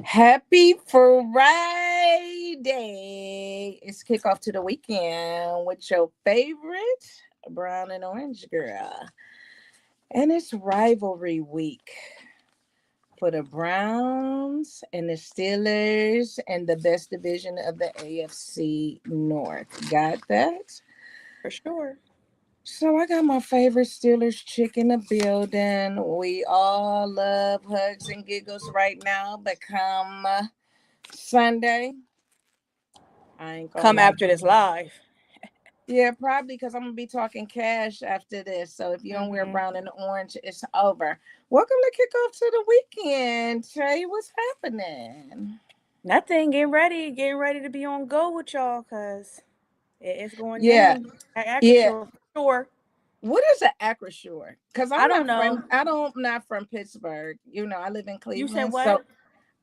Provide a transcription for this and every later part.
Happy Friday. It's kickoff to the weekend with your favorite brown and orange girl. And it's rivalry week for the Browns and the Steelers and the best division of the AFC North. Got that? For sure. So I got my favorite Steelers chick in the building. We all love hugs and giggles right now, but come Sunday, I ain't gonna Come lie. after this live. Yeah, probably because I'm gonna be talking cash after this. So if you don't wear hmm brown and orange, it's over. Welcome to Kickoff to the Weekend. Trey, what's happening? Nothing. Getting ready to be on go with y'all, cause it's going Yeah, down at yeah. Acrisure for sure. What is an Acrisure? Because I don't know. I'm not from Pittsburgh. I live in You said Cleveland. what? So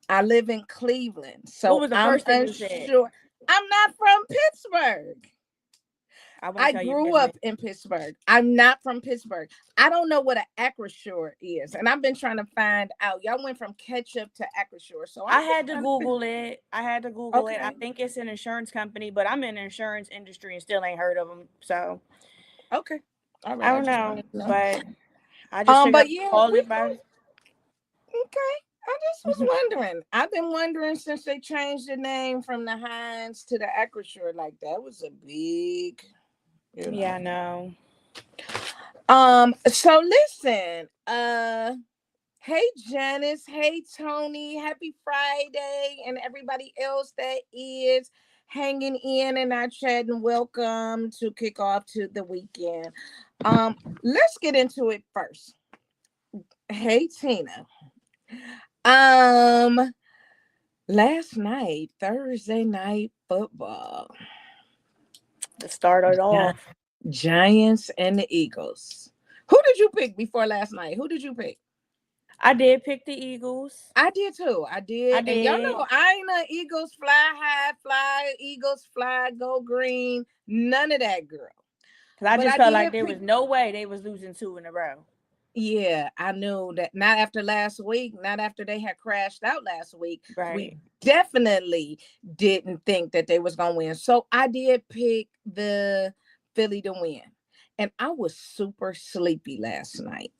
I live in Cleveland. What So was the I'm first thing you said? unsure. I'm not from Pittsburgh. I won't I tell you grew yes, ma'am. up in Pittsburgh. I'm not from Pittsburgh. I don't know what an Acrisure is, and I've been trying to find out. Y'all went from ketchup to Acrisure, so I'm I just had to trying to figure. Google it. I Okay, think it's an insurance company, but I'm in the insurance industry and still ain't heard of them. So okay, all I right. I don't just know, wanted to know. but I just figured But I'd yeah, call we it by. okay. I just was wondering. I've been wondering since they changed the name from the Heinz to the Acrisure. Like that was a big, you Yeah, know. I know. So listen. Hey Janice, hey Tony, happy Friday, and everybody else that is hanging in and our chat, and welcome to kick off to the weekend. Let's get into it first. Hey Tina. Um, last night, Thursday night football, To start it Gi- off. Giants and the Eagles. Who did you pick before last night? Who did you pick? I did pick the Eagles. I did too. I I did. And y'all did. know I ain't a Eagles fly high, fly, Eagles fly, go green. None of that, girl. Because I But just I felt like did there pick. was no way they was losing two in a row. Yeah, I knew that not after last week, not after they had crashed out last week. We Right. definitely didn't think that they was gonna win. So I did pick the Philly to win. And I was super sleepy last night.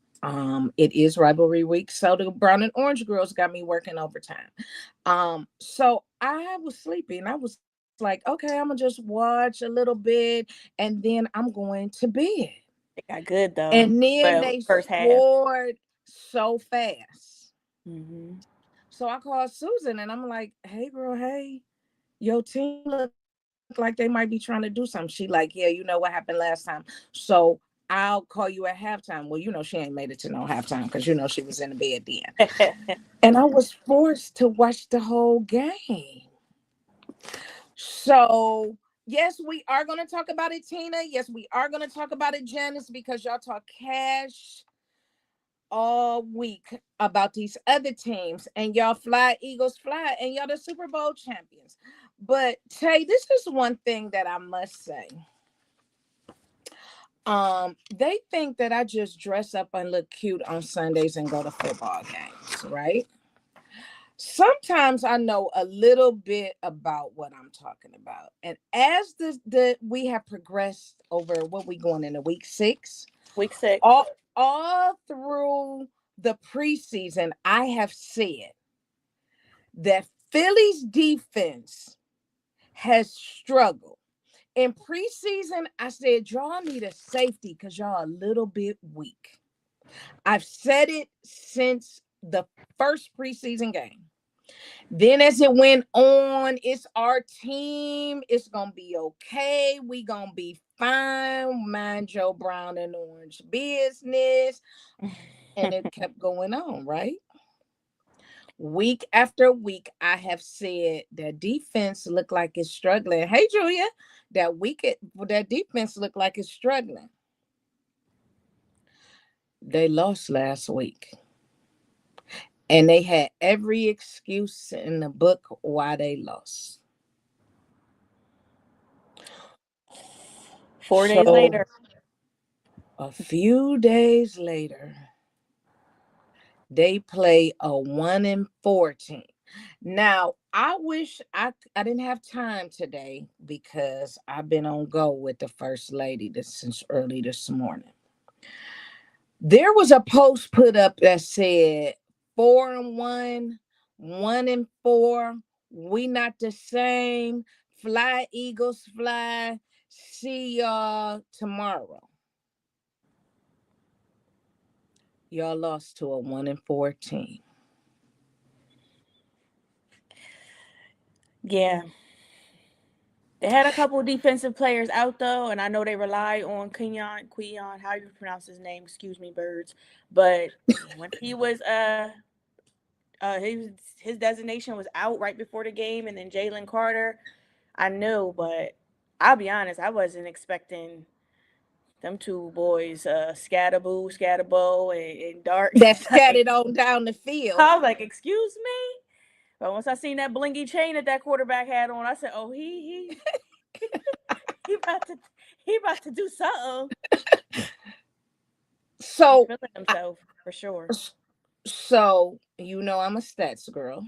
It is rivalry week, so the brown and orange girls got me working overtime. So I was sleepy and I was like, okay, I'm gonna just watch a little bit and then I'm going to bed. They got good, though. And then But they first half. scored so fast. hmm So I called Susan and I'm like, hey girl, hey, your team look like they might be trying to do something. She like, yeah, you know what happened last time. So I'll call you at halftime. Well, she ain't made it to no halftime because she was in the bed then. And I was forced to watch the whole game. So yes, we are gonna talk about it, Tina. Yes, we are gonna talk about it, Janice, because y'all talk cash all week about these other teams, and y'all fly Eagles fly, and y'all the Super Bowl champions. But Tay, this is one thing that I must say. They think that I just dress up and look cute on Sundays and go to football games, right? Sometimes I know a little bit about what I'm talking about. And as the we have progressed over what we going into week 6, Week 6. all all through the preseason, I have said that Philly's defense has struggled. In preseason, I said y'all need a safety because y'all a little bit weak. I've said it since the first preseason game. Then as it went on, it's our team. It's gonna be okay. We gonna be fine. Mind your brown and orange business. And it kept going on, right? Week after week, I have said that defense look like it's struggling. Hey, Julia, that defense look like it's struggling. They lost last week, and they had every excuse in the book why they lost. 4 days So later. a few days later, they play a 1-4 team. Now, I wish I didn't have time today because I've been on go with the first lady since early this morning. There was a post put up that said 4-1, 1-4. We not the same. Fly Eagles fly. See y'all tomorrow. Y'all lost to a 1-4 team. Yeah. They had a couple of defensive players out though, and I know they rely on Queon, how you pronounce his name, excuse me, birds. But when he was his designation was out right before the game, and then Jalen Carter, I knew, but I'll be honest, I wasn't expecting them two boys, Scatterbo, and Dart. That scattered on down the field. I was like, excuse me. But once I seen that blingy chain that quarterback had on, I said, "Oh, he about to he about to do something." He's So, feeling himself for sure. so I'm a stats girl,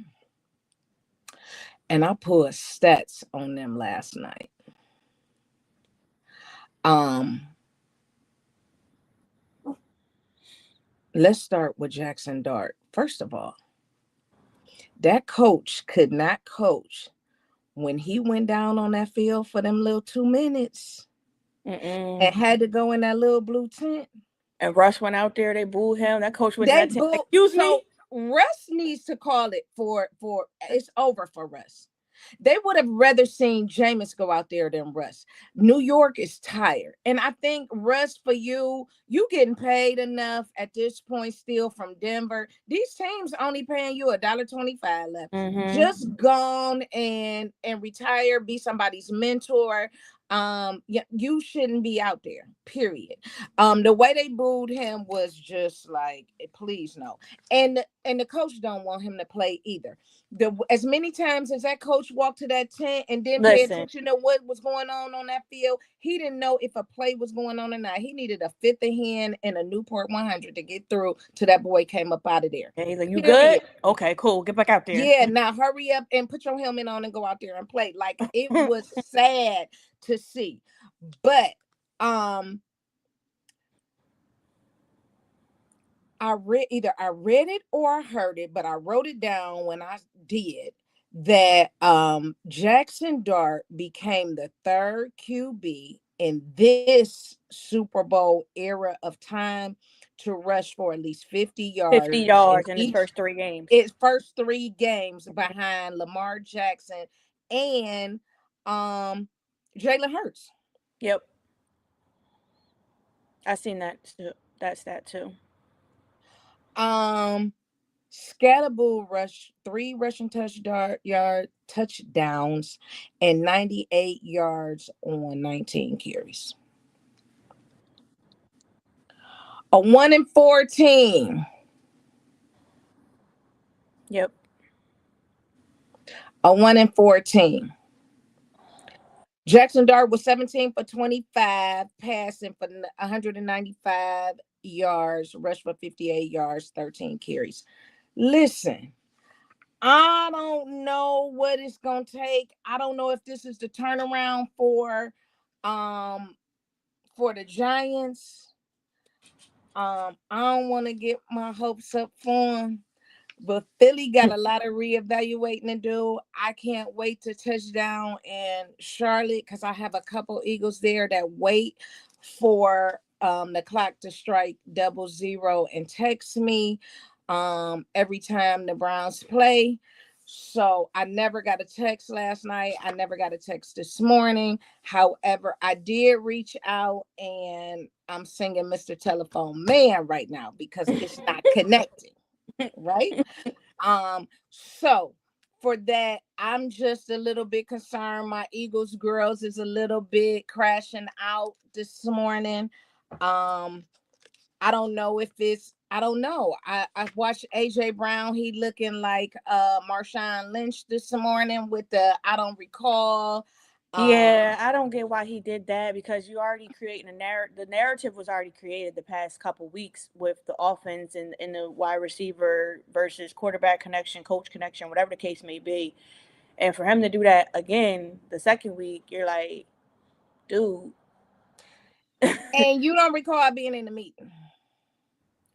and I pulled stats on them last night. Um, let's start with Jackson Dart. First of all, that coach could not coach when he went down on that field for them little 2 minutes and Mm-mm. had to go in that little blue tent. And Rush went out there. They booed him. That coach went to They that team. boo. Excuse me. So Russ needs to call it for it's over for Russ. They would have rather seen Jameis go out there than Russ. New York is tired. And I think Russ, for you getting paid enough at this point still from Denver. These teams only paying you $1.25 left. Mm-hmm. Just gone and retire, be somebody's mentor. Yeah, you shouldn't be out there, period. The way they booed him was just like, please no. And the coach don't want him to play either. As many times as that coach walked to that tent and didn't pay Listen, attention to what was going on that field, he didn't know if a play was going on or not. He needed a fifth of hand and a Newport 100 to get through till that boy came up out of there. yeah, he's like, "You good? Period. Okay, cool. Get back out there." Yeah, now hurry up and put your helmet on and go out there and play. Like, it was sad to see. But um I read it or I heard it, but I wrote it down when I did that Jackson Dart became the third QB in this Super Bowl era of time to rush for at least 50 50 yards in yards in his each first 3 games. its first 3 games behind Lamar Jackson and um Jalen Hurts. Yep, I seen that too. That stat too. Um Scatterboo rushed 3 rushing touchdowns and 98 yards on 19 carries. A 1-4 team. Yep. A 1-4 team. Jackson Dart was 17 for 25, passing for 195 yards, rushed for 58 yards, 13 carries. Listen, I don't know what it's gonna take. I don't know if this is the turnaround um for the Giants. I don't want to get my hopes up for them, but Philly got a lot of reevaluating to do. I can't wait to touch down in Charlotte because I have a couple Eagles there that wait for the clock to strike 00 and text me every time the Browns play. So I never got a text last night. I never got a text this morning. However, I did reach out and I'm singing Mr. Telephone Man right now because it's not connecting, right? So for that, I'm just a little bit concerned. My Eagles girls is a little bit crashing out this morning. Um, I don't know if it's I don't know. I watched AJ Brown. He looking like Marshawn Lynch this morning with the I don't recall. Yeah, I don't get why he did that because you already creating a narrative. The narrative was already created the past couple weeks with the offense and the wide receiver versus quarterback connection, coach connection, whatever the case may be. And for him to do that again the second week, you're like, dude, And you don't recall being in the meeting.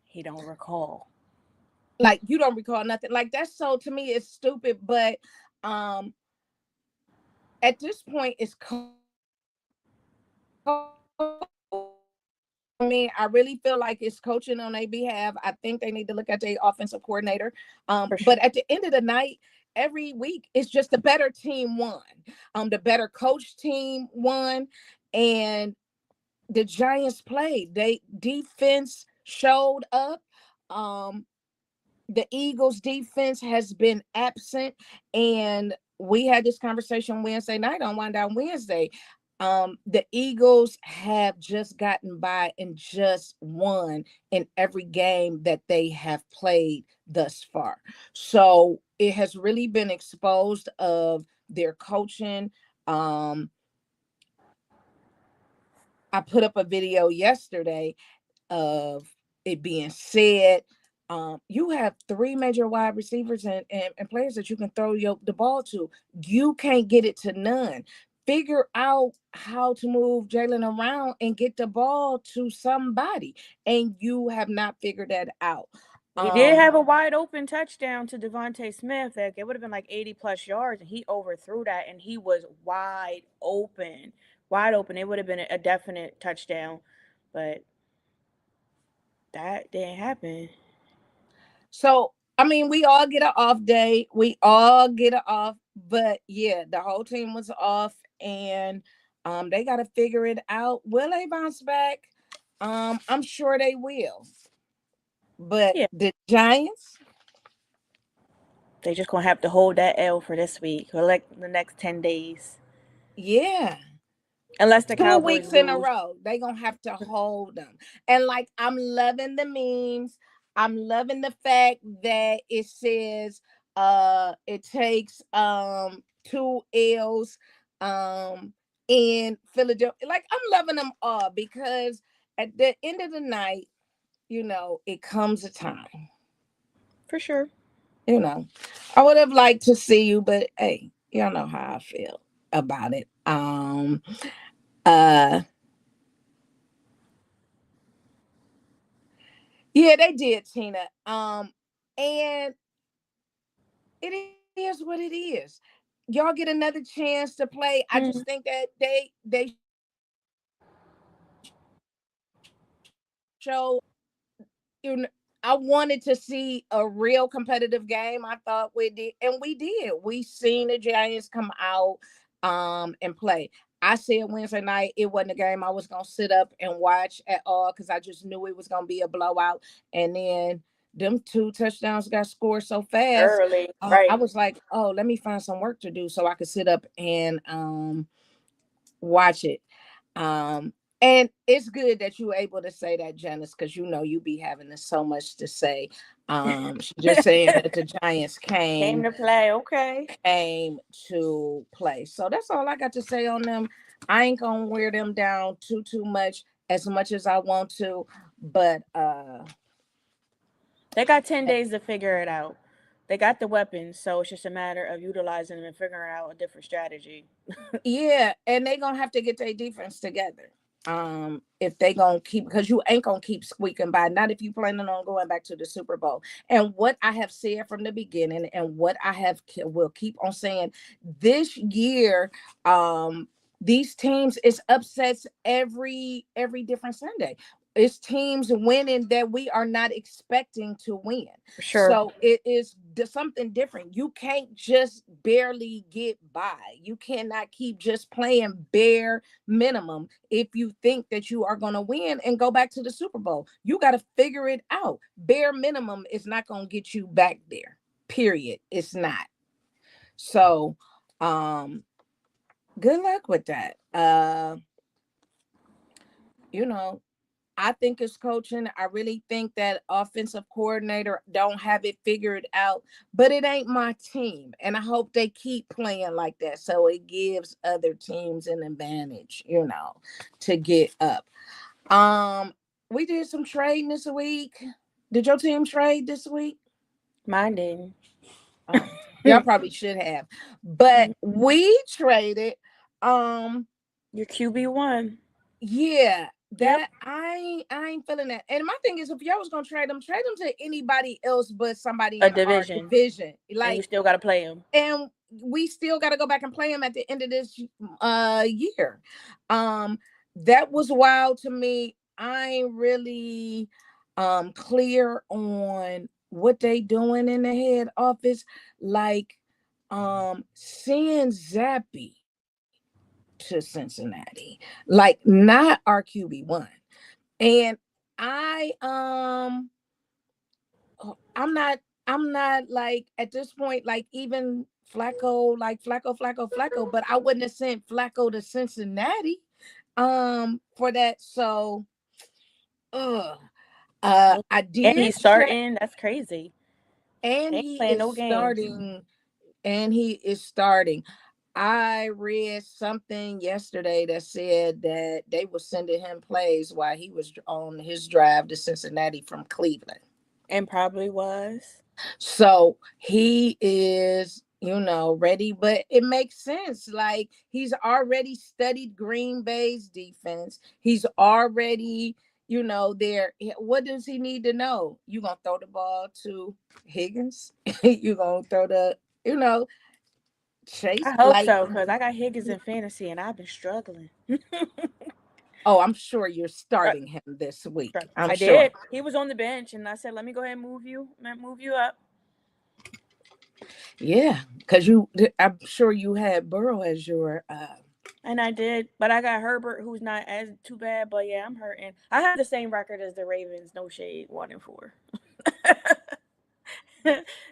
he don't recall. Like you don't recall nothing. Like that's so to me it's stupid, but um at this point it's I mean, I really feel like it's coaching on their behalf. I think they need to look at their offensive coordinator. For sure. But at the end of the night, every week it's just the better team won. The better coach team won, and the Giants played. They defense showed up. Um, the Eagles defense has been absent, and we had this conversation Wednesday night on Wind Down Wednesday. The Eagles have just gotten by and just won in every game that they have played thus far. So it has really been exposed of their coaching. I put up a video yesterday of it being said. You have three major wide receivers and players that you can throw the ball to. You can't get it to none. Figure out how to move Jalen around and get the ball to somebody. And you have not figured that out. He did have a wide open touchdown to Devontae Smith. Like it would have been like 80 plus yards, and he overthrew that, and he was wide open, wide open. It would have been a definite touchdown, but that didn't happen. So I mean, we all get an off day. We all get an off, but yeah, the whole team was off, and they got to figure it out. Will they bounce back? I'm sure they will. But Yeah, the Giants, they just gonna have to hold that L for this week or like the next 10 days, yeah, unless the 2 weeks Cowboys in a lose. row, they gonna have to hold them. And like, I'm loving the memes. I'm loving the fact that it says it takes two L's in Philadelphia. Like, I'm loving them all because at the end of the night, it comes a time. For sure. I would have liked to see you, but hey, y'all know how I feel about it. Uh yeah, they did, Tina. And it is what it is. Y'all get another chance to play. I just think Mm. that they show I wanted to see a real competitive game. I thought we did, and we did. We seen the Giants come out and play. I said Wednesday night it wasn't a game I was gonna sit up and watch at all because I just knew it was gonna be a blowout. And then them two touchdowns got scored so fast. Early, I right? was like, oh, let me find some work to do so I could sit up and watch it. Um, and it's good that you were able to say that, Janice, because you be having so much to say. She just saying that the Giants Came came to play. Okay. came to play. So that's all I got to say on them. I ain't gonna wear them down too much as I want to, but They got 10 days to figure it out. They got the weapons, so it's just a matter of utilizing them and figuring out a different strategy. yeah, and they gonna have to get their defense together. If they gonna keep because you ain't gonna keep squeaking by, not if you planning on going back to the Super Bowl. And what I have said from the beginning, and what I will keep on saying this year, these teams is upsets every different Sunday. It's teams winning that we are not expecting to win. For sure. So it is something different. You can't just barely get by. You cannot keep just playing bare minimum if you think that you are going to win and go back to the Super Bowl. You got to figure it out. Bare minimum is not going to get you back there. Period. It's not. So, good luck with that. You know, I think it's coaching. I really think that offensive coordinator don't have it figured out, but it ain't my team. And I hope they keep playing like that so it gives other teams an advantage, to get up. We did some trading this week. Did your team trade this week? Mine didn't. Oh, y'all probably should have. But we traded. Your QB1. Yeah, Yep. that I ain't feeling that. And my thing is, if y'all was gonna trade them to anybody else but somebody A in our division. division. And you Like, still got to play them. and we still got to go back and play them at the end of this year. That was wild to me. I ain't really clear on what they doing in the head office. Like, seeing Zappy to Cincinnati, like not our QB1. And I I'm not like at this point, like even Flacco, like Flacco, but I wouldn't have sent Flacco to Cincinnati for that. So uh Nope. I And did he's check, starting. That's crazy. and They ain't he playing is no games. starting, and he is starting. I read something yesterday that said that they were sending him plays while he was on his drive to Cincinnati from Cleveland. And probably was. So he is, ready, but it makes sense. Like, he's already studied Green Bay's defense. He's already, there. What does he need to know? You gonna throw the ball to Higgins? You gonna throw the, I Chase? hope Like, so, because I got Higgins in fantasy and I've been struggling. oh, I'm sure you're starting him this week. I'm I sure. did. He was on the bench and I said, let me go ahead and move you up. Yeah, because I'm sure you had Burrow as your And I did, but I got Herbert, who's not as too bad. But yeah, I'm hurting. I have the same record as the Ravens. No shade, 1-4.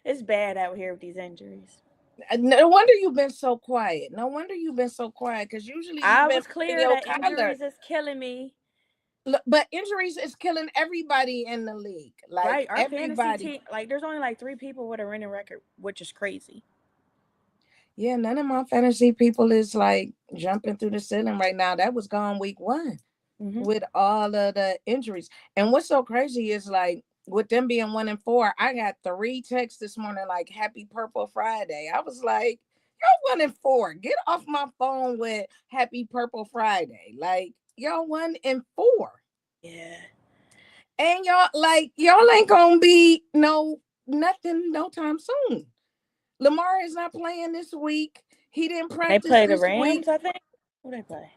It's bad out here with these injuries. No wonder you've been so quiet. No wonder you've been so quiet, because usually you've I been was in clear your that collar. injuries is killing me. Look, but injuries is killing everybody in the league. Like, Right, our fantasy everybody. team, like there's only like 3 people with a winning record, which is crazy. Yeah, none of my fantasy people is like jumping through the ceiling right now. That was gone week 1 Hmm. with all of the injuries. And what's so crazy is, like, with them being 1-4, I got 3 texts this morning like Happy Purple Friday. I was like, y'all 1-4. Get off my phone with Happy Purple Friday. Like, y'all 1-4. Yeah, And y'all ain't gonna be nothing no time soon. Lamar is not playing this week. He didn't they practice play the this week. Rams, I think. Who they play?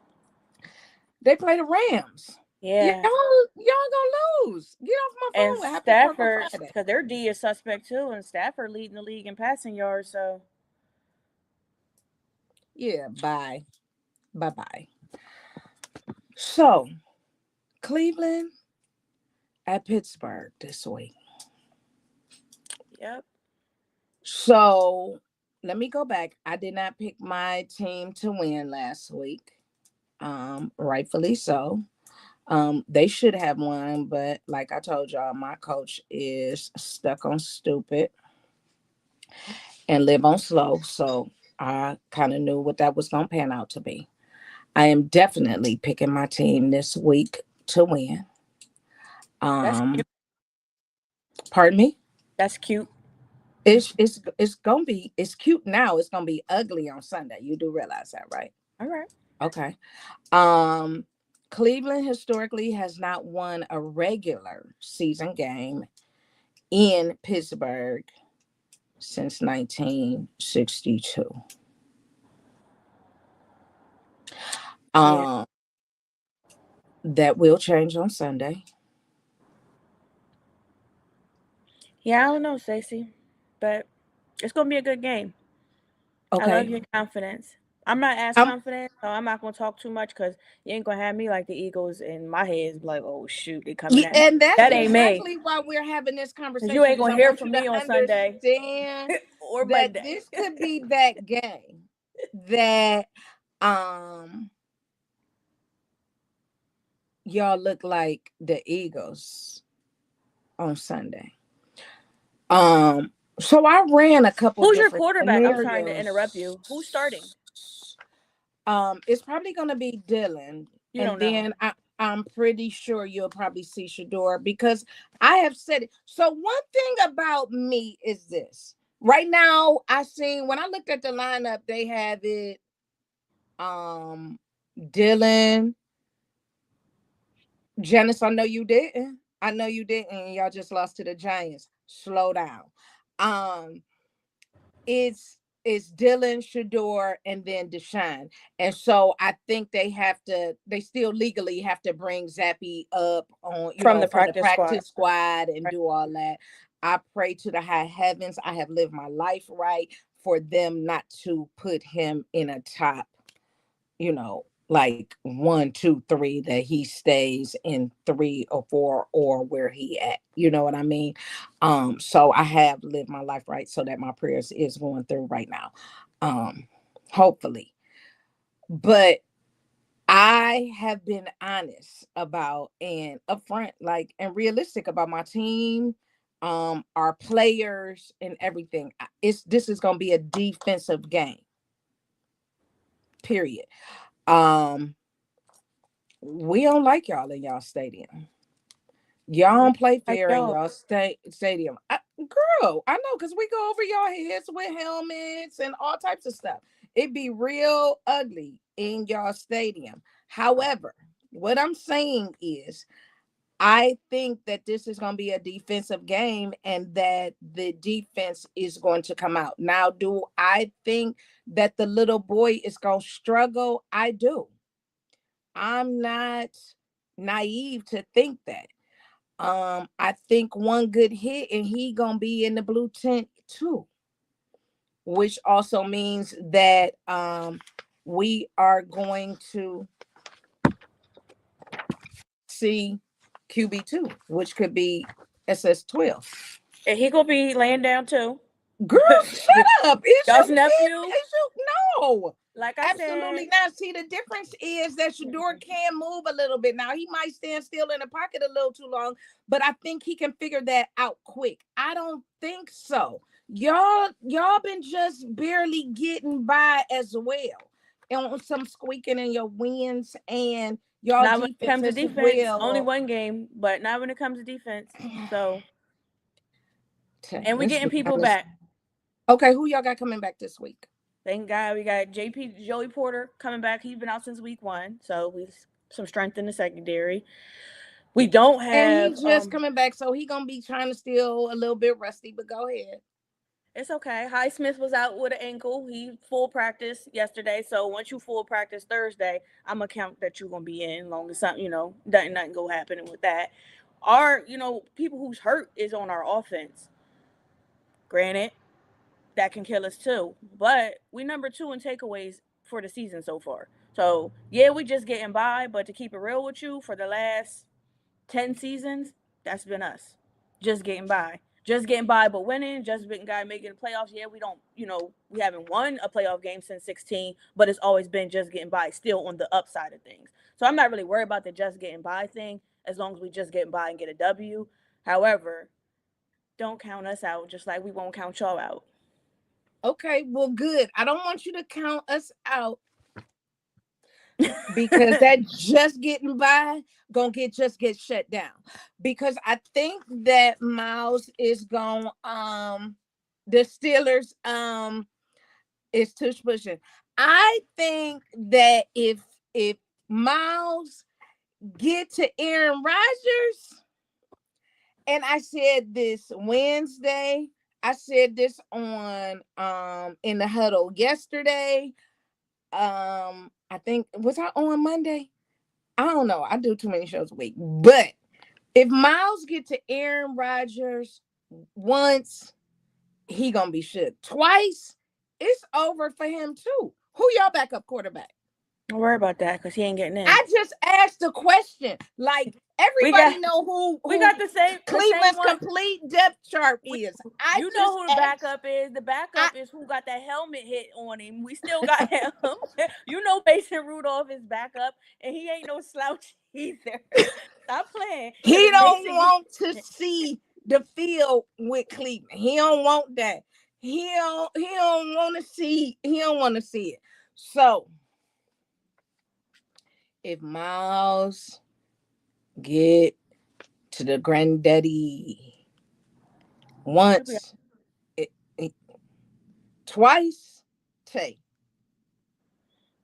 They play the Rams. Yeah, Y'all gonna lose. Get off my and phone with Happy Purple Stafford, Friday. because their D is suspect too, and Stafford leading the league in passing yards. So Yeah, bye. Bye. So, Cleveland at Pittsburgh this week. yep. So, let me go back. I did not pick my team to win last week. Rightfully so. They should have won, but like I told y'all, my coach is stuck on stupid and live on slow. So I kind of knew what that was going to pan out to be. I am definitely picking my team this week to win. That's Um, cute. Pardon me. That's cute. It's gonna be, it's cute now. It's gonna be ugly on Sunday. You do realize that, right? All right. Okay. Um, Cleveland historically has not won a regular season game in Pittsburgh since 1962. Yeah. Um, that will change on Sunday. Yeah, I don't know, Stacey, but it's gonna be a good game. I love Okay. your confidence. I'm not as Um, confident, so I'm not gonna talk too much because you ain't gonna have me like the Eagles in my head is like, oh shoot, they coming yeah, at me. and that's That ain't me. exactly why we're having this Cause you conversation. ain't Is gonna I hear want you from to me on Sunday understand or that Monday. this could be that game that um y'all look like the Eagles on Sunday. So I ran a couple Who's your different quarterback? I'm sorry to interrupt scenarios. you. Who's starting? It's probably gonna be Dylan, You and don't know. then I'm pretty sure you'll probably see Shador because I have said it. So one thing about me is this. Right now, I seen when I looked at the lineup, they have it. Dylan, Janice, I know you didn't. I know you didn't. And y'all just lost to the Giants. Slow down. Um, it's Dylan, Shador, and then Deshaun. And so I think they still legally have to bring Zappy up on, From the from the practice squad. practice squad and Right. do all that. I pray to the high heavens I have lived my life right for them not to put him in a top, like 1, 2, 3, that he stays in 3 or 4 or where he at. You know what I mean? So I have lived my life right so that my prayers is going through right now. Hopefully. But I have been honest about and upfront, like, and realistic about my team, our players and everything. This is gonna be a defensive game. Period. Um, we don't like y'all in y'all stadium. Y'all don't play Like fair in y'all. y'all stadium. Girl, I know because we go over y'all heads with helmets and all types of stuff. It be real ugly in y'all stadium. However, what I'm saying is, I think that this is going to be a defensive game and that the defense is going to come out. Now, do I think that the little boy is going to struggle? I do. I'm not naive to think that. I think one good hit and he gonna be in the blue tent too, which also means that we are going to see QB2, which could be SS12. And he gonna be laying down too. Girl, shut up. Is Y'all's you nephew. is you no? Like I Absolutely said, not. See, the difference is that Shador can move a little bit. Now he might stand still in the pocket a little too long, but I think he can figure that out quick. I don't think so. Y'all been just barely getting by as well. And on some squeaking in your wins and y'all not when it defense comes to as defense. Only well. one game, but not when it comes to defense. So, and we Let's getting be people honest. back. Okay, who y'all got coming back this week? Thank God we got Joey Porter coming back. He's been out since week 1, so we some strength in the secondary. We don't And he have just coming back, so he gonna be trying to still a little bit rusty, but go ahead. It's okay. Highsmith was out with an ankle. He full practice yesterday. So once you full practice Thursday, I'm gonna count that you're gonna be in. Long as something, nothing go happening with that. Our, people who's hurt is on our offense. Granted, that can kill us too. But we number 2 in takeaways for the season so far. So yeah, we just getting by. But to keep it real with you, for the last 10 seasons, that's been us. Just getting by. Just getting by, but winning. Just getting guy making the playoffs. Yeah, we don't, we haven't won a playoff game since 16, but it's always been just getting by, still on the upside of things. So I'm not really worried about the just getting by thing as long as we just getting by and get a W. However, don't count us out just like we won't count y'all out. Okay, well, good. I don't want you to count us out because that just getting by gonna get shut down. Because I think that Miles is going the Steelers is tush pushing. I think that if Miles get to Aaron Rodgers, and I said this Wednesday, I said this on in the huddle yesterday. I think was I on Monday? I don't know. I do too many shows a week. But if Miles get to Aaron Rodgers once, he gonna be shook. Twice, it's over for him too. Who y'all backup quarterback? Don't worry about that because he ain't getting in. I just asked a question. Like We everybody got know who we got the same Cleveland's one. complete depth chart is. I You know just who the asked. backup is. The I backup is who got that helmet hit on him. We still got him. You know Mason Rudolph is backup, and he ain't no slouch either. Stop playing. He Because if don't Mason want to see the field with Cleveland. He don't want that. He don't want to see. He don't want to see it. So if Miles get to the granddaddy once, it, twice, Tay.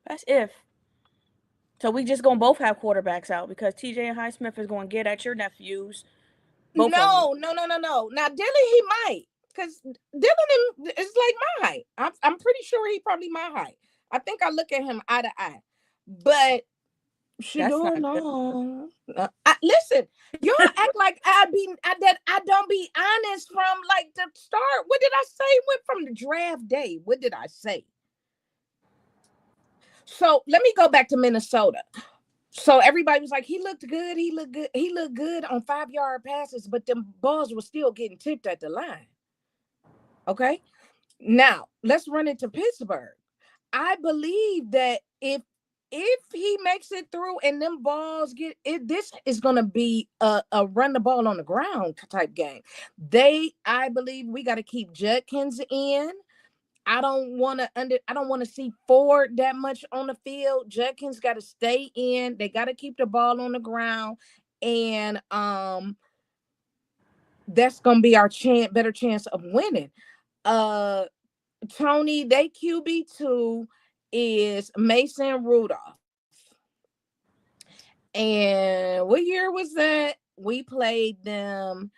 that's if. So we just gonna both have quarterbacks out because TJ and Highsmith is gonna get at your nephews, both of them. No. Now Dylan, he might, because Dylan is like my height. I'm pretty sure he probably my height. I think I look at him eye to eye. But That's Shador, not good. no. Listen, y'all act like that I don't be honest from like the start. What did I say? Went from the draft day. What did I say? So let me go back to Minnesota. So everybody was like, he looked good. He looked good. He looked good on 5-yard passes, but them balls were still getting tipped at the line. Okay. Now let's run into Pittsburgh. I believe that if he makes it through and them balls get it, this is gonna be a run the ball on the ground type game. I believe we got to keep Judkins in. I don't want to see Ford that much on the field. Judkins got to stay in. They got to keep the ball on the ground, and that's gonna be our better chance of winning. Tony, they QB2 is Mason Rudolph. And what year was that? We played them.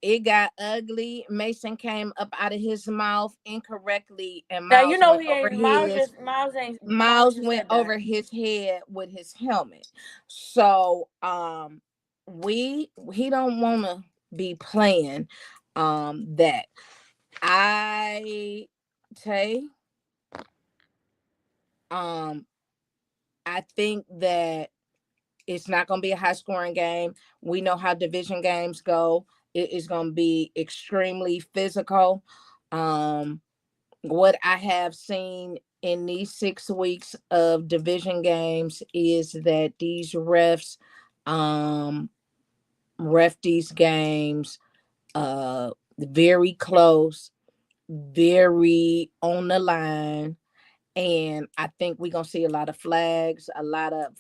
It got ugly. Mason came up out of his mouth incorrectly, and Now you Miles know went he over ain't Miles his. just Miles ain't Miles Miles just went said that. over his head with his helmet. So he don't want to be playing that. I Tay, um I think that it's not going to be a high scoring game. We know how division games go. It is going to be extremely physical. What I have seen in these 6 weeks of division games is that these refs ref these games very close, very on the line. And I think we're going to see a lot of flags, a lot of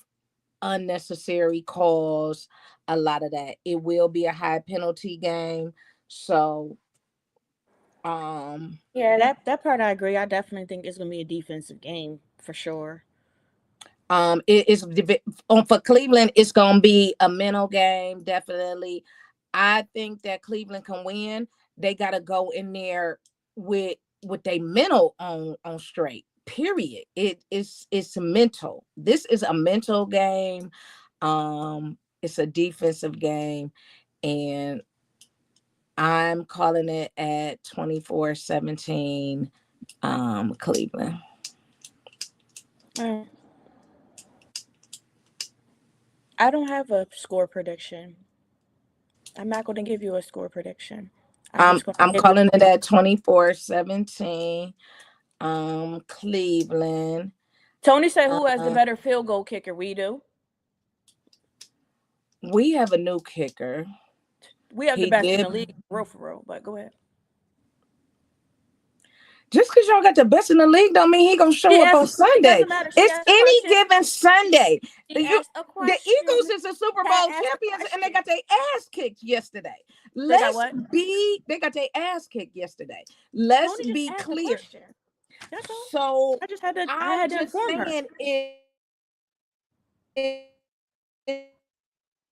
unnecessary calls, a lot of that. It will be a high penalty game. So Yeah, that part I agree. I definitely think it's gonna be a defensive game for sure. it is for Cleveland, it's gonna be a mental game, definitely. I think that Cleveland can win. They gotta go in there with their mental on straight. Period. It's mental. This is a mental game. It's a defensive game, and I'm calling it at 24-17 Cleveland. I don't have a score prediction. I'm not going to give you a score prediction. I'm just going to I'm give you. calling it at 24-17 Cleveland. Tony said, "Who has the better field goal kicker? We do. We have a new kicker. We have the He best in did. the league, for real. But go ahead." Just because y'all got the best in the league don't mean he gonna show up on It Sunday. doesn't matter. She It's asked a any question. given Sunday. She asked a The question. Eagles is a Super Pat Bowl asked a champions, and they question. got their ass kicked yesterday. They got what? They got their ass kicked yesterday. Let's Tony just be asked a clear. question. That's all. So I just had to. I I'm had to just inform her. saying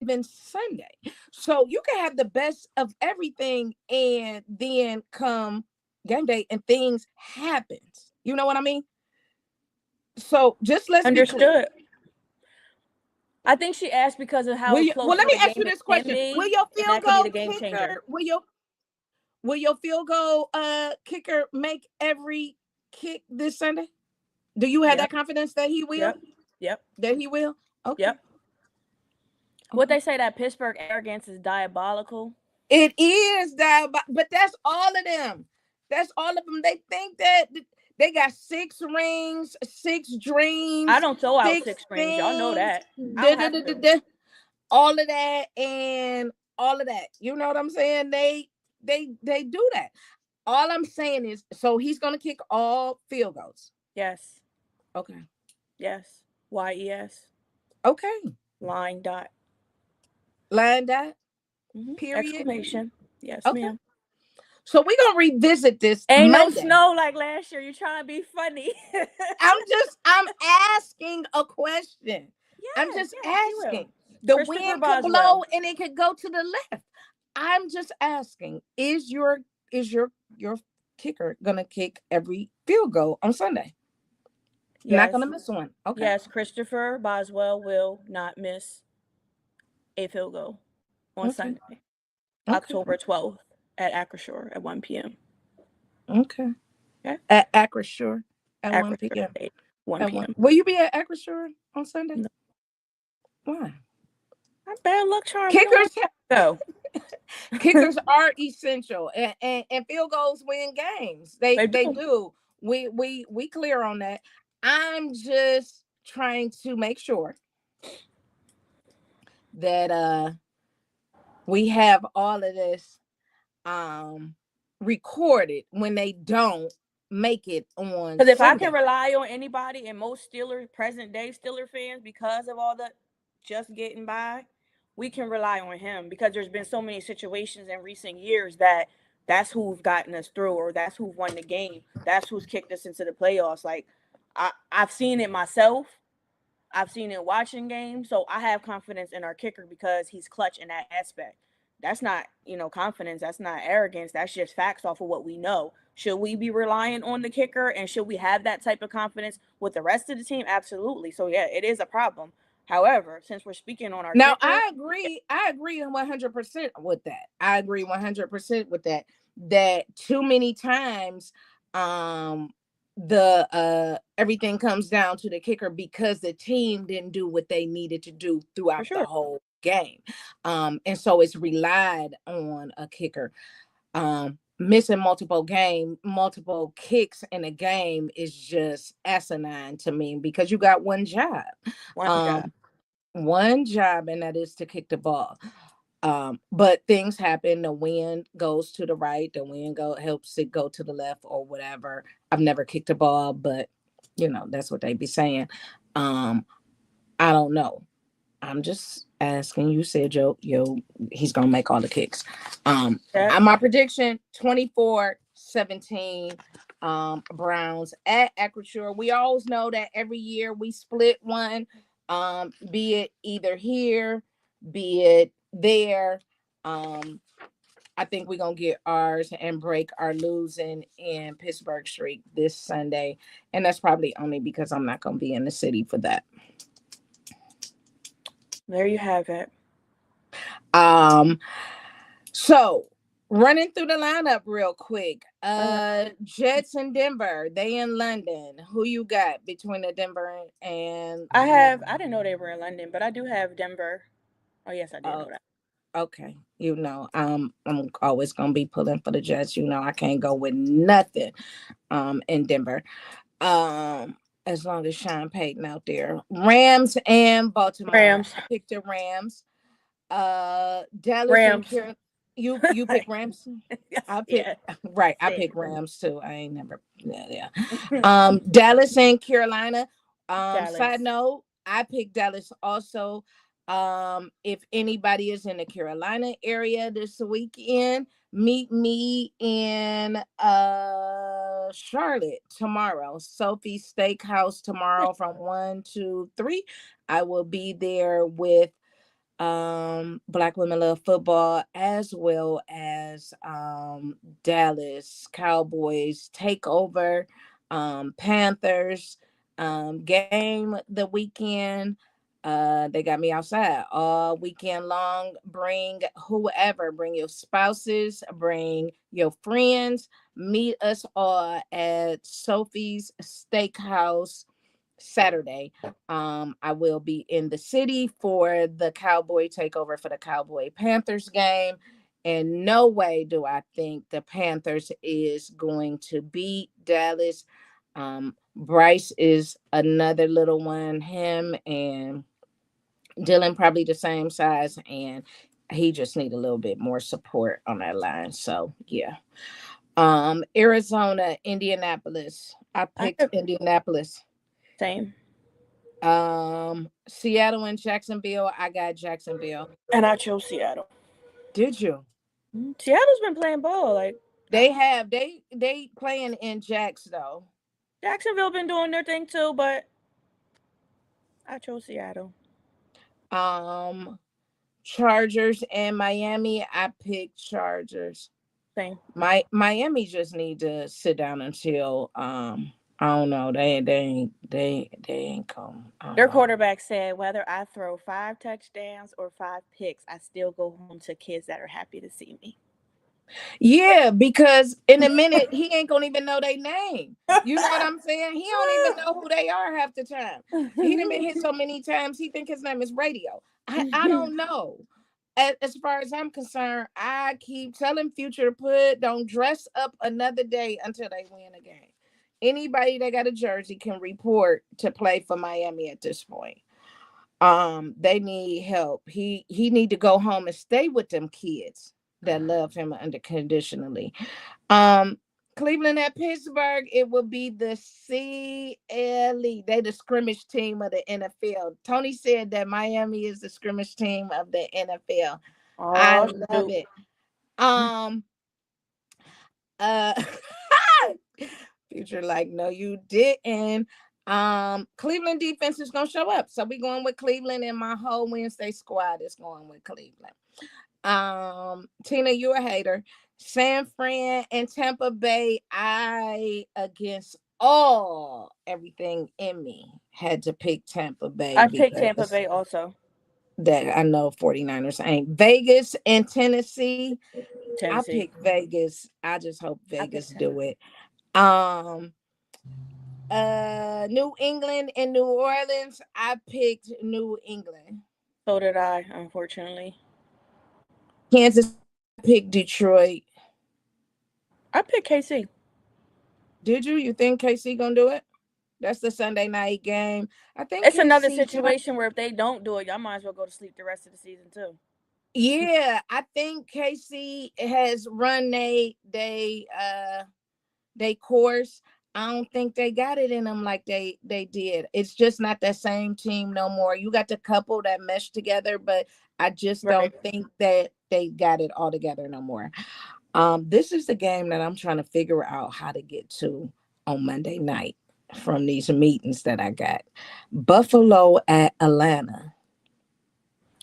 even Sunday. So you can have the best of everything, and then come game day and things happens. You know what I mean? So just let's be clear. Understood. I think she asked because of how close Let of me a ask game you it this can question. be, Will your and field that could be goal the game changer. kicker, will your field goal kicker make every kick this Sunday? Do you have Yep. that confidence that he will? Yep. That he will? Okay. Yep. What they say, that Pittsburgh arrogance is diabolical. It is that, but that's all of them. That's all of them. They think that They got 6 rings, 6 dreams, I don't throw out 6 6 rings. Y'all know things, that. I don't have to. all of that and all of that. You know what I'm saying? They do that. All I'm saying is, so he's gonna kick all field goals. Yes. Okay. Yes. YES. Okay. Line dot. Line that. Period. Exclamation. Yes, Okay. ma'am. So we're gonna revisit this Ain't no Monday. snow like last year. You trying to be funny? I'm asking a question. I'm Yes, just yes, you will. asking. The Christopher wind could blow Boswell. and it could go to the left. I'm just asking, is your kicker gonna kick every field goal on Sunday? Not Yes. gonna miss one. Okay. Yes, Christopher Boswell will not miss a field goal on Okay. Sunday, Okay. October 12th at Acrisure at 1 p.m. Okay. Okay? At Acrisure at 1 Acrisure p.m. State, 1 At 1. p.m. Will you be at Acrisure on Sunday? No. Why? My bad luck charm. We don't Kickers want to go. Kickers are essential, and field goals win games. They They they do. do. We clear on that. I'm just trying to make sure that we have all of this recorded when they don't make it on Because if I can Sunday. rely on anybody and most Steelers, present day Steeler fans, because of all the just getting by, we can rely on him because there's been so many situations in recent years that that's who's gotten us through, or that's who won the game. That's who's kicked us into the playoffs. Like I've seen it myself. I've seen it watching games, so I have confidence in our kicker because he's clutch in that aspect. That's not, confidence. That's not arrogance. That's just facts off of what we know. Should we be relying on the kicker, and should we have that type of confidence with the rest of the team? Absolutely. So yeah, it is a problem. However, since we're speaking on our Now, kicker, I agree 100% with that. I agree 100% with that. That too many times, the everything comes down to the kicker because the team didn't do what they needed to do for throughout the sure, whole game, and so it's relied on a kicker. Missing multiple kicks in a game is just asinine to me because you got one job. one job. Um, one job, and that is to kick the ball. But things happen. The wind goes to the right, the wind helps it go to the left or whatever. I've never kicked a ball, but that's what they be saying. I don't know. I'm just asking. You said he's gonna make all the kicks. Yeah. My prediction 24-17 Browns at Acrisure. We always know that every year we split one, be it either here, be it there. I think we're gonna get ours and break our losing in Pittsburgh streak this Sunday. And that's probably only because I'm not gonna be in the city for that. There you have it. So running through the lineup real quick. Right. Jets in Denver. They in London. Who you got between the Denver and I didn't know they were in London, but I do have Denver. Oh yes, I did know that. okay. I'm always gonna be pulling for the Jets. I can't go with nothing in Denver. As long as Sean Payton out there. Rams and Baltimore. Rams. I picked the Rams. Dallas and Rams. Carolina. You pick Rams? Yes, I pick yeah. right. I Same. pick Rams too. I ain't never yeah. Dallas and Carolina. Side Dallas. note, I picked Dallas also. If anybody is in the Carolina area this weekend, meet me in Charlotte tomorrow. Sophie's Steakhouse tomorrow from 1 to 3. I will be there with Black Women Love Football, as well as Dallas Cowboys takeover, Panthers game the weekend. They got me outside all weekend long. Bring whoever, bring your spouses, bring your friends, meet us all at Sophie's Steakhouse Saturday. I will be in the city for the Cowboy takeover for the Cowboy Panthers game. And no way do I think the Panthers is going to beat Dallas. Bryce is another little one. Him and Dylan probably the same size, and he just need a little bit more support on that line. So yeah. Arizona, Indianapolis. I I picked could Indianapolis. same. Seattle and Jacksonville. I got Jacksonville. And I chose Seattle. Did you? Seattle's been playing ball. Like They have they playing in Jacks though. Jacksonville been doing their thing too, but I chose Seattle. Um, Chargers and Miami. I picked Chargers. Same. Miami just need to sit down until I don't know. They ain't come. I don't Their know. quarterback said, whether I throw 5 touchdowns or 5 picks, I still go home to kids that are happy to see me. Yeah, because in a minute he ain't gonna even know their name. You know what I'm saying? He don't even know who they are half the time. He done been hit so many times. He think his name is Radio. I don't know. As far as I'm concerned, I keep telling Future don't dress up another day until they win a game. Anybody that got a jersey can report to play for Miami at this point. They need help. He need to go home and stay with them kids that love him unconditionally. um Cleveland at Pittsburgh, it will be the CLE. They the scrimmage team of the NFL. Tony said that Miami is the scrimmage team of the NFL. I Oh, love shoot. it. um uh Future like, no, you didn't. Cleveland defense is gonna show up. So we going with Cleveland, and my whole Wednesday squad is going with Cleveland. Tina, you a hater. San Fran and Tampa Bay, I against all everything in me had to pick Tampa Bay I picked Tampa because Bay also. that I know 49ers ain't. Vegas and Tennessee, I Tennessee. pick Vegas. I just hope I Vegas picked do Tennessee. it. Um New England and New Orleans, I picked New England. So did I, unfortunately. Kansas City, I picked Detroit. I picked KC. Did you? You think KC gonna do it? That's the Sunday night game. I think It's another KC trying. situation where if they don't do it, y'all might as well go to sleep the rest of the season too. Yeah, I think KC has run they course. I don't think they got it in them like they did. It's just not that same team no more. You got the couple that mesh together, but I just Right. don't think that they got it all together no more. This is the game that I'm trying to figure out how to get to on Monday night from these meetings that I got. Buffalo at Atlanta.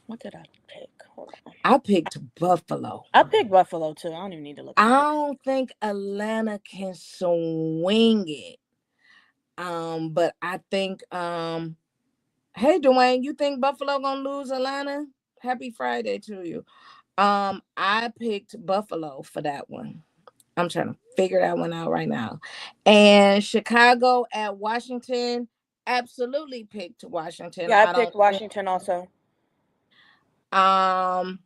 What did I pick? Hold on. I picked Buffalo. I picked Buffalo too. I don't even need to look I at it. don't think Atlanta can swing it. But I think hey Dwayne, you think Buffalo gonna lose Atlanta? Happy Friday to you. I picked Buffalo for that one. I'm trying to figure that one out right now. And Chicago at Washington, absolutely picked Washington. Yeah, I I picked don't think Washington also. um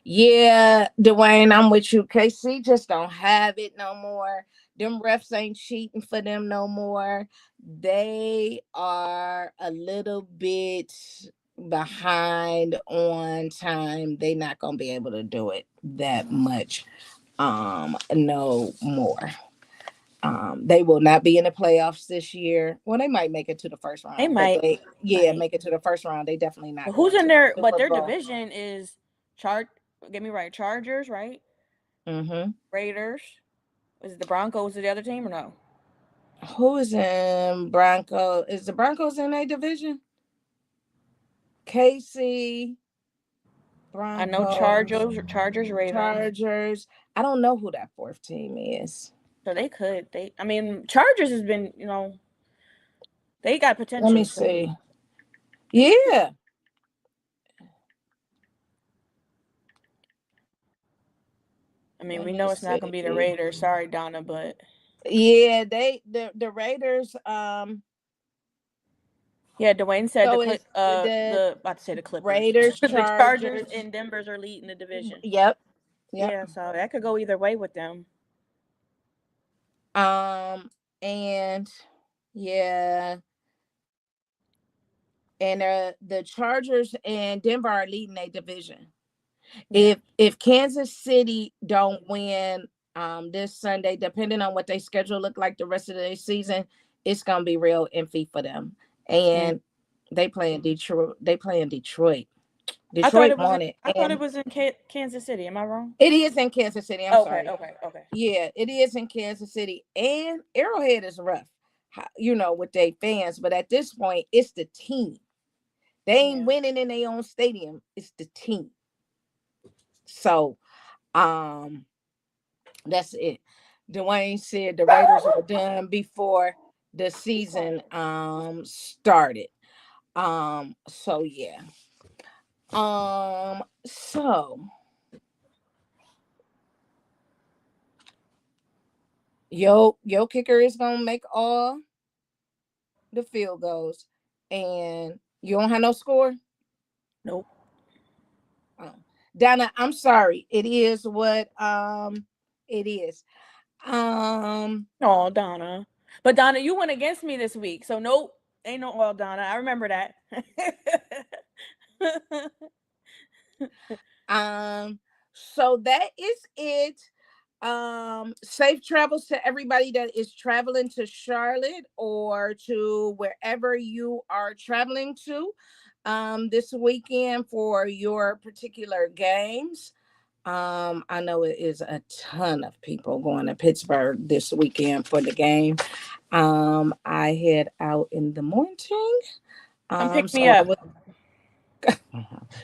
yeah, Dwayne, I'm with you. KC just don't have it no more. Them refs ain't cheating for them no more. They are a little bit behind on time. They not gonna be able to do it that much no more. They will not be in the playoffs this year. Well, they might make it to the first They round, but might, they might. make it to the first round. They definitely But not who's going in to the there? But Super their Bowl. division is chart. Get me right. Chargers, right? Mm-hmm. Raiders. Is it the Broncos or the other team or no? Who is in Bronco? Is the Broncos in a division? KC, I know Broncos, Chargers, Ravens. Chargers. I don't know who that fourth team is. So they could. They. I mean, Chargers has been. They got Let me potential. So see. they could. Yeah. I mean, Let we me know it's not see. gonna be the Raiders. Sorry, Donna, but Yeah, the Raiders. yeah, Dwayne said So it's the the about to say the Clippers, Raiders, the Chargers Chargers. and Denver's are leading the division. Yep. Yep. Yeah, so that could go either way with them. Um, And yeah, and the Chargers and Denver are leading a division. Yeah. If Kansas City don't win this Sunday, depending on what they schedule look like the rest of the season, it's gonna be real iffy for them. Mm. And they play in Detroit. They play in Detroit. I thought Detroit it was in won it, I thought it and was in Kansas City. Am I wrong? it is in Kansas City. I'm Okay, sorry. okay, okay. Yeah, it is in Kansas City, and Arrowhead is rough, with their fans. But at this point, it's the team. They ain't Yeah. winning in their own stadium. It's the team. So, um, that's it. Dwayne said the Raiders were done before the season started. So yeah. So your kicker is gonna make all the field goals, and you don't have no score. Nope. Oh. Donna, I'm sorry. It is what it is. Oh, Donna. But Donna, you went against me this week. So nope. Ain't no all Donna. I remember that. um so that is it. Safe travels to everybody that is traveling to Charlotte or to wherever you are traveling to this weekend for your particular games. I know it is a ton of people going to Pittsburgh this weekend for the game. I head out in the morning. Come pick me So I up. will.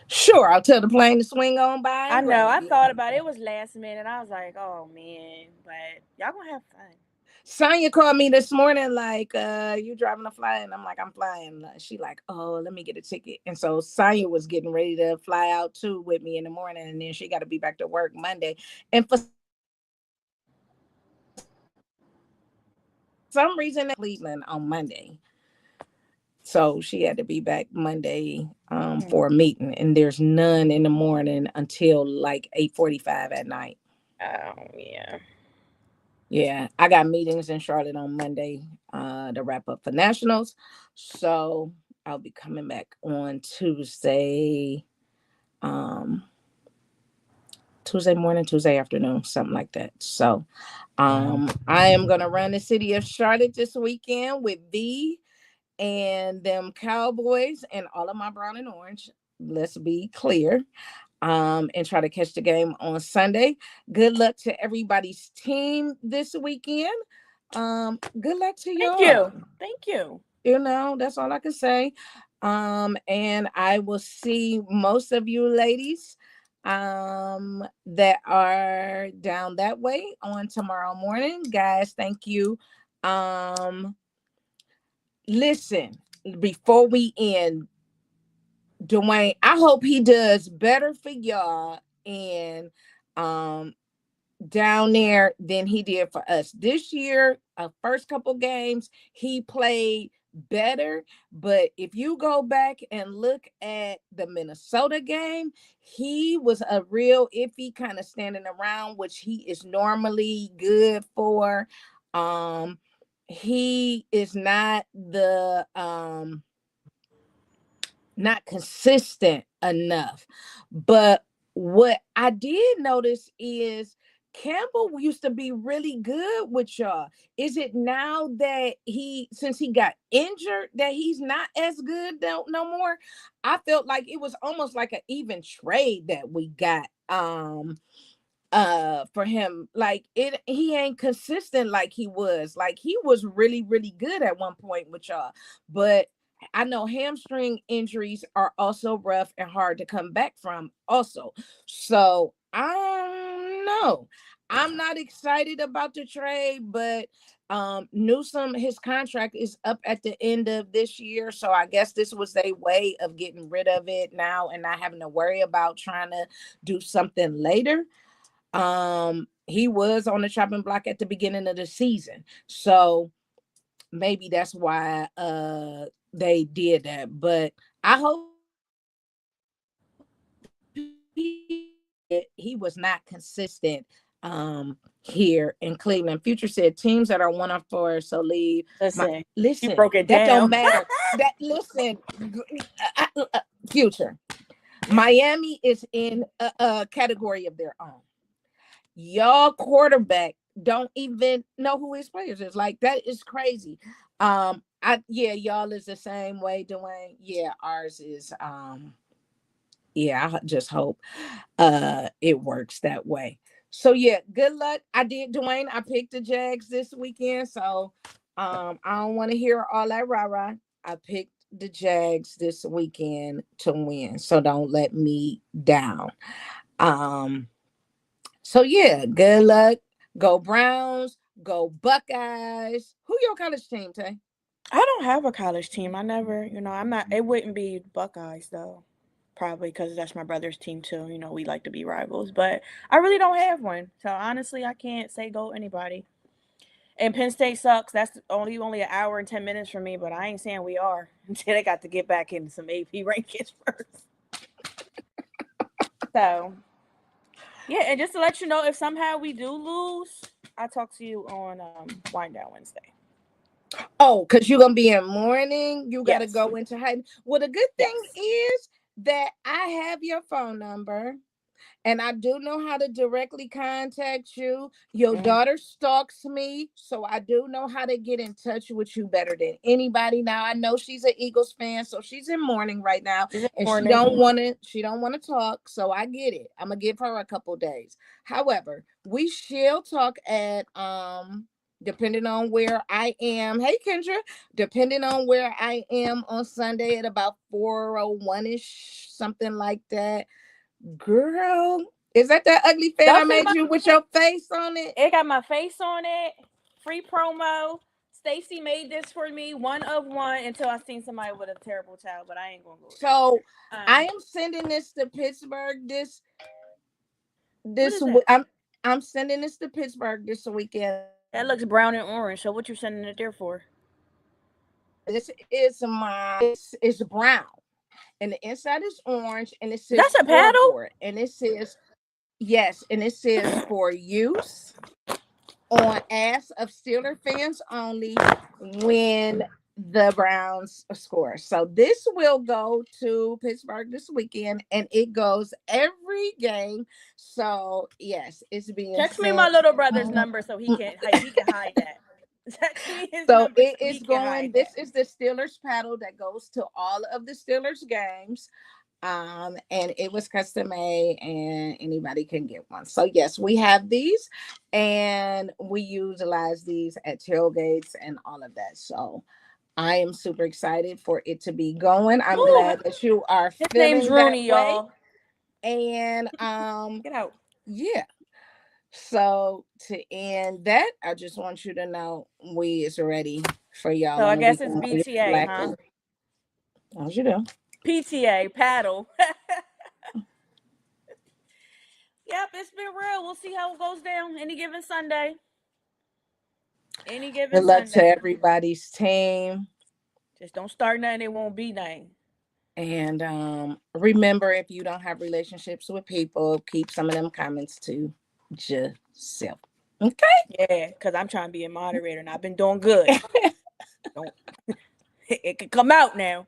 Sure, I'll tell the plane to swing on by I and know. grab I you. thought about it. It was last minute. I was like, oh man. But y'all gonna have fun. Sonya called me this morning, like, you driving to fly? And I'm like, I'm flying. She like, oh, let me get a ticket. And so Sonya was getting ready to fly out too with me in the morning, and then she got to be back to work Monday. And for some reason, Cleveland on Monday. So she had to be back Monday for a Hmm. meeting, and there's none in the morning until like 8:45 at night. Oh yeah. Yeah, I got meetings in Charlotte on Monday to wrap up for nationals. So I'll be coming back on um, Tuesday morning, Tuesday afternoon, something like that. So I am gonna run the city of Charlotte this weekend with V and them Cowboys and all of my brown and orange. Let's be clear. And try to catch the game on Sunday. Good luck to everybody's team this weekend. Good luck to Thank y'all. you. Thank you. That's all I can say. And I will see most of you ladies that are down that way on tomorrow morning. Guys, thank you. Um, Listen, before we end, Dwayne, I hope he does better for y'all and um down there than he did for us this year. First couple games he played better, but if you go back and look at the Minnesota game, he was a real iffy kind of standing around, which he is normally good for. um he is not consistent enough. But what I did notice is Campbell used to be really good with y'all. Is it now that since he got injured, that he's not as good no more? I felt like it was almost like an even trade that we got for him. Like he ain't consistent like he was. Like he was really really good at one point with y'all, but I know hamstring injuries are also rough and hard to come back from also. So I don't know. I'm not excited about the trade, but Newsom, his contract is up at the end of this year, so I guess this was a way of getting rid of it now and not having to worry about trying to do something later. He was on the chopping block at the beginning of the season, so maybe that's why they did that. But I hope he was not consistent here in Cleveland. Future said teams that are 1-4, so leave. Listen, you Listen, broke it that don't down. matter. Future. Miami is in a category of their own. Y'all quarterback don't even know who his players is. Like, that is crazy. Y'all is the same way, Dwayne. Yeah, ours is I just hope it works that way. So yeah, good luck. I did, Dwayne. I picked the Jags this weekend, so I don't want to hear all that rah-rah. I picked the Jags this weekend to win, so don't let me down. So yeah, good luck. Go Browns, go Buckeyes. Who your college team, Tay? I don't have a college team. I never, I'm not. It wouldn't be Buckeyes though, probably because that's my brother's team too. We like to be rivals, but I really don't have one. So honestly, I can't say go anybody. And Penn State sucks. That's only an hour and 10 minutes for me, but I ain't saying we are until they got to get back into some AP rankings first. So yeah, and just to let you know, if somehow we do lose, I'll talk to you on Wind Down Wednesday. Oh, because you're gonna be in mourning. You got to Yes. go into hiding. Well, the good thing Yes. is that I have your phone number, and I do know how to directly contact you. Your daughter stalks me, so I do know how to get in touch with you better than anybody. Now I know she's an Eagles fan, so she's in mourning right now, and she don't want to talk. So I get it. I'm gonna give her a couple days. However, we shall talk at depending on where I am. Hey Kendra, depending on where I am on Sunday at about 4:01ish, something like that. Girl, is that ugly fan I made you with your face on it? It got my face on it. Free promo. Stacy made this for me, one of one, until I seen somebody with a terrible child, but I ain't gonna go there. So I am sending this to Pittsburgh this I'm sending this to Pittsburgh this weekend. That looks brown and orange. So what you sending it there for? This is brown, and the inside is orange, and it says that's a paddle. And it says yes, and it says for use on ass of Steeler fans only when the Browns score. So this will go to Pittsburgh this weekend, and it goes every game. So yes, it's being text me my little brother's number so he can hide that. Text me his so number it is going. This is the Steelers paddle that goes to all of the Steelers games. And it was custom made, and anybody can get one. So yes, we have these, and we utilize these at tailgates and all of that. So I am super excited for it to be going. I'm glad that you are His feeling name's Rooney, y'all. And get out. Yeah. So to end that, I just want you to know we is ready for y'all. So I guess it's BTA, huh? As you do. PTA paddle. Yep, it's been real. We'll see how it goes down any given Sunday. Good luck to everybody's team. Just don't start nothing, it won't be nothing. And remember, if you don't have relationships with people, keep some of them comments to yourself. Okay? Yeah, because I'm trying to be a moderator and I've been doing good. It can come out now.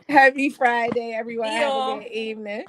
Happy Friday, everyone. Have a good evening.